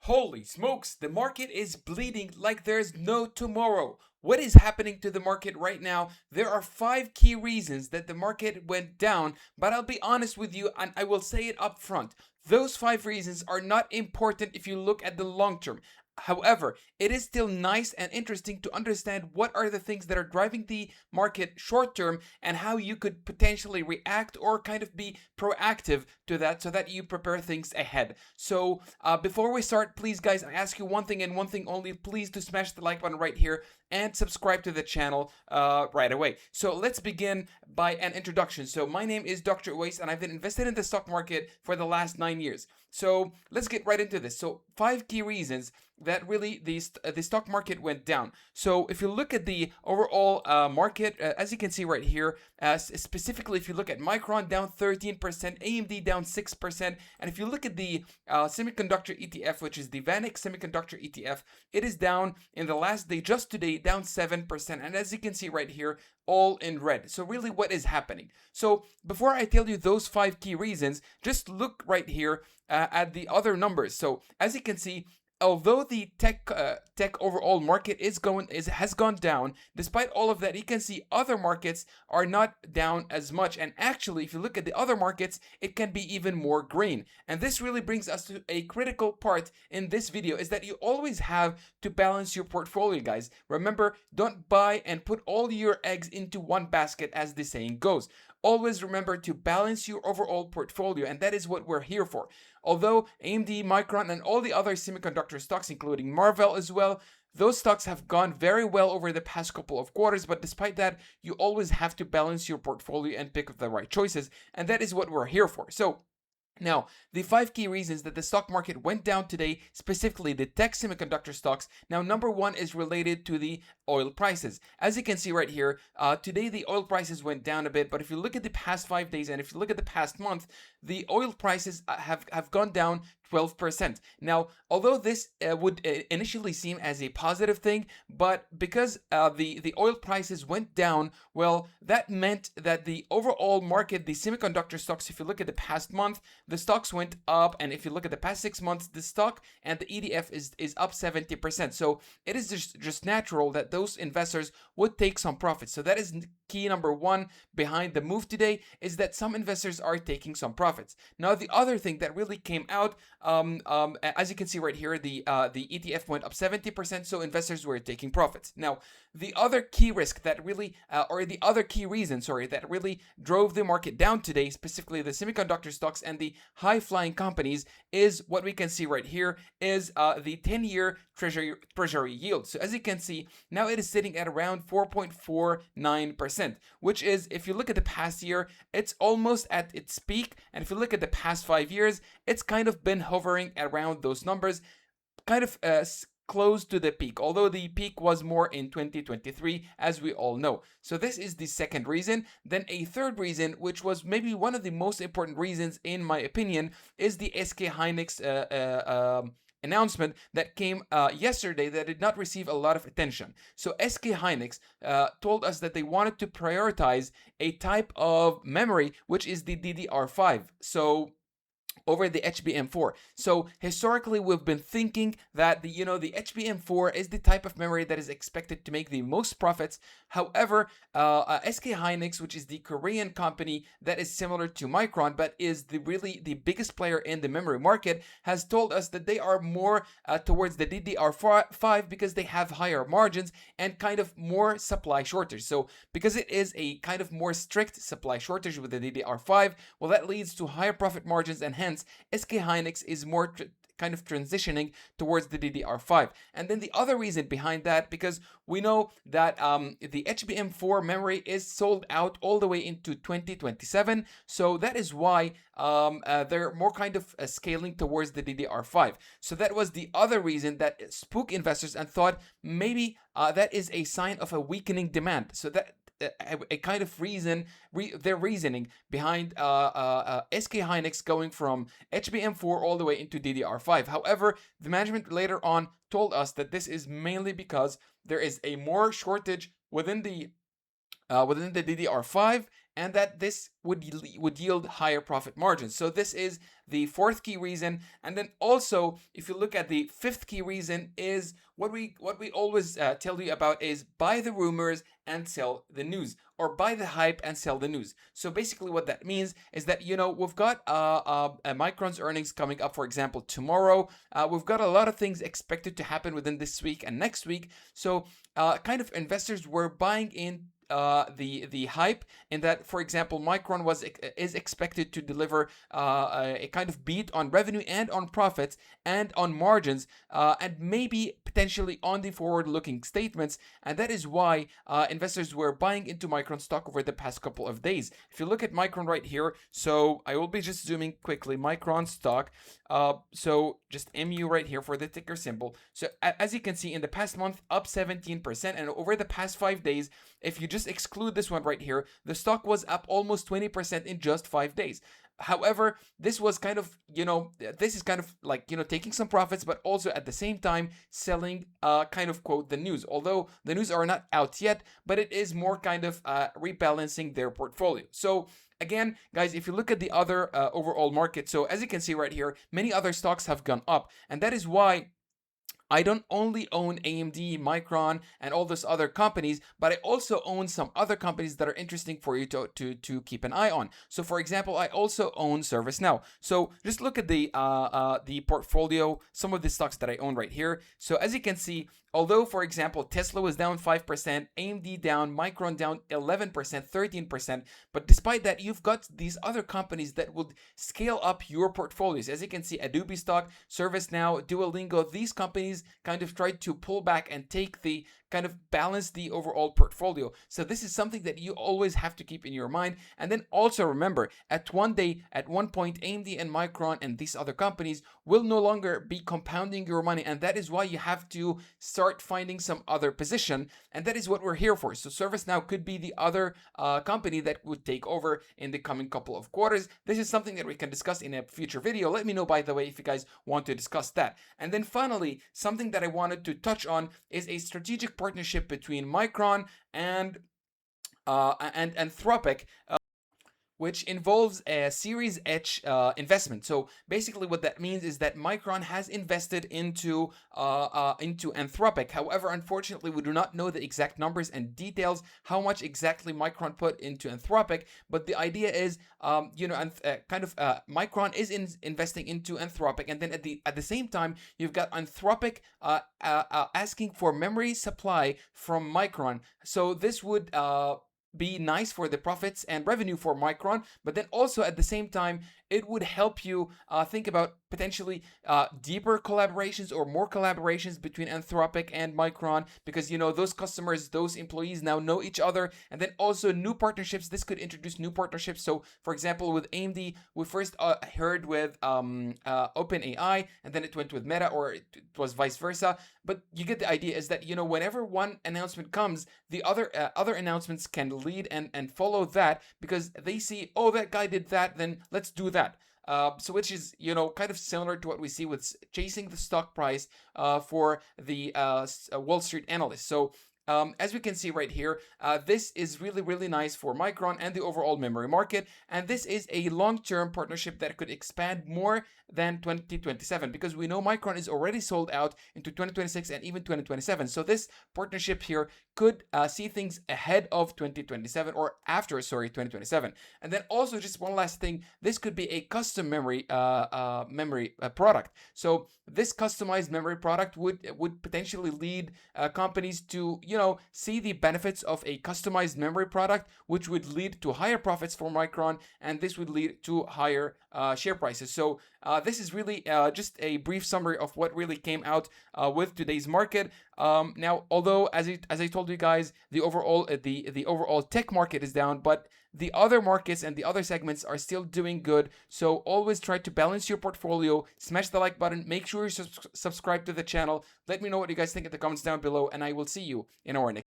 Holy smokes, the market is bleeding like there's no tomorrow. What is happening to the market right now? There are 5 key reasons that the market went down, but I'll be honest with you and I will say it up front. Those 5 reasons are not important if you look at the long term. However, it is still nice and interesting to understand what are the things that are driving the market short term and how you could potentially react or kind of be proactive to that so that you prepare things ahead. So, before we start, please, guys, I ask you one thing and one thing only. Please to smash the like button right here and subscribe to the channel right away. So, let's begin by an introduction. So, my name is Dr. Uwais and I've been invested in the stock market for the last 9 years. So let's get right into this. So 5 key reasons that really the stock market went down. So if you look at the overall market, as you can see right here, specifically if you look at Micron down 13%, AMD down 6%, and if you look at the semiconductor ETF, which is the VanEck semiconductor ETF, it is down in the last day, just today, down 7%. And as you can see right here, all in red. So really what is happening? So before I tell you those 5 key reasons, just look right here at the other numbers. So as you can see, although the tech overall market has gone down, despite all of that, you can see other markets are not down as much. And actually, if you look at the other markets, it can be even more green. And this really brings us to a critical part in this video, is that you always have to balance your portfolio, guys. Remember, don't buy and put all your eggs into one basket, as the saying goes. Always remember to balance your overall portfolio, and that is what we're here for. Although AMD, Micron, and all the other semiconductor stocks, including Marvell as well, those stocks have gone very well over the past couple of quarters, but despite that, you always have to balance your portfolio and pick the right choices, and that is what we're here for. So, now, the 5 key reasons that the stock market went down today, specifically the tech semiconductor stocks. Now, number one is related to the oil prices. As you can see right here, today the oil prices went down a bit, but if you look at the past 5 days and if you look at the past month, the oil prices have gone down 12%. Now, although this would initially seem as a positive thing, but because the oil prices went down, well, that meant that the overall market, the semiconductor stocks, if you look at the past month, the stocks went up, and if you look at the past 6 months, the stock and the ETF is up 70%. So it is just natural that those investors would take some profits. So that is key number one behind the move today, is that some investors are taking some profits. Now, the other thing that really came out, as you can see right here, the ETF went up 70%, so investors were taking profits. Now, the other key risk that really, or the other key reason, sorry, that really drove the market down today, specifically the semiconductor stocks and the high-flying companies, is what we can see right here, is the 10-year treasury yield. So as you can see, now it is sitting at around 4.49%, which is, if you look at the past year, it's almost at its peak, and if you look at the past 5 years, it's kind of been hovering around those numbers, kind of close to the peak, although the peak was more in 2023, as we all know. So this is the second reason. Then a third reason, which was maybe one of the most important reasons in my opinion, is the SK Hynix announcement that came yesterday that did not receive a lot of attention. So SK Hynix told us that they wanted to prioritize a type of memory, which is the DDR5. So over the HBM4. So historically, we've been thinking that the HBM4 is the type of memory that is expected to make the most profits. However, SK Hynix, which is the Korean company that is similar to Micron but is really the biggest player in the memory market, has told us that they are more towards the DDR5 because they have higher margins and kind of more supply shortage. So because it is a kind of more strict supply shortage with the DDR5, well, that leads to higher profit margins, and hence SK Hynix is more kind of transitioning towards the DDR5. And then the other reason behind that, because we know that the HBM4 memory is sold out all the way into 2027. So that is why they're more kind of scaling towards the DDR5. So that was the other reason that spooked investors and thought maybe that is a sign of a weakening demand. So that a kind of their reasoning behind SK Hynix going from HBM4 all the way into DDR5. However, the management later on told us that this is mainly because there is a more shortage within the DDR5, and that this would yield higher profit margins. So this is the fourth key reason. And then also, if you look at the fifth key reason, is what we always tell you about is buy the rumors and sell the news, or buy the hype and sell the news. So basically what that means is that, we've got Micron's earnings coming up, for example, tomorrow. We've got a lot of things expected to happen within this week and next week. So kind of investors were buying in the hype, in that, for example, Micron is expected to deliver a kind of beat on revenue and on profits and on margins, and maybe potentially on the forward-looking statements, and that is why investors were buying into Micron stock over the past couple of days. If you look at Micron right here, so I will be just zooming quickly, Micron stock, so just MU right here for the ticker symbol. So as you can see, in the past month, up 17%, and over the past 5 days, if you just exclude this one right here, the stock was up almost 20% in just 5 days. However, this was kind of, this is kind of like, taking some profits, but also at the same time selling, kind of quote, the news. Although the news are not out yet, but it is more kind of rebalancing their portfolio. So again, guys, if you look at the other overall market, so as you can see right here, many other stocks have gone up, and that is why I don't only own AMD, Micron, and all those other companies, but I also own some other companies that are interesting for you to keep an eye on. So, for example, I also own ServiceNow. So just look at the portfolio, some of the stocks that I own right here. So as you can see, although, for example, Tesla was down 5%, AMD down, Micron down 11%, 13%, but despite that, you've got these other companies that would scale up your portfolios. As you can see, Adobe stock, ServiceNow, Duolingo, these companies kind of tried to pull back and take the kind of balance the overall portfolio. So this is something that you always have to keep in your mind. And then also remember, at one point, AMD and Micron and these other companies will no longer be compounding your money. And that is why you have to start finding some other position. And that is what we're here for. So ServiceNow could be the other company that would take over in the coming couple of quarters. This is something that we can discuss in a future video. Let me know, by the way, if you guys want to discuss that. And then finally, something that I wanted to touch on is a strategic partnership between Micron and Anthropic, which involves a Series H investment. So basically what that means is that Micron has invested into Anthropic. However, unfortunately, we do not know the exact numbers and details, how much exactly Micron put into Anthropic, but the idea is, Micron is investing into Anthropic, and then at the same time, you've got Anthropic asking for memory supply from Micron. So this would be nice for the profits and revenue for Micron, but then also at the same time, it would help you think about potentially deeper collaborations or more collaborations between Anthropic and Micron, because those customers, those employees now know each other, and then also new partnerships. This could introduce new partnerships. So for example, with AMD, we first heard with OpenAI, and then it went with Meta, or it was vice versa. But you get the idea, is that whenever one announcement comes, the other announcements can lead and follow that, because they see, oh, that guy did that, then let's do that. So which is kind of similar to what we see with chasing the stock price for the Wall Street analysts. So as we can see right here, this is really, really nice for Micron and the overall memory market. And this is a long-term partnership that could expand more than 2027, because we know Micron is already sold out into 2026 and even 2027. So this partnership here could see things ahead of 2027, or after, 2027. And then also, just one last thing, this could be a custom memory product. So this customized memory product would potentially lead companies to see the benefits of a customized memory product, which would lead to higher profits for Micron, and this would lead to higher share prices. So this is really just a brief summary of what really came out with today's market. Now, although as I told you guys, the overall tech market is down, but the other markets and the other segments are still doing good. So always try to balance your portfolio. Smash the like button. Make sure you subscribe to the channel. Let me know what you guys think in the comments down below, and I will see you in our next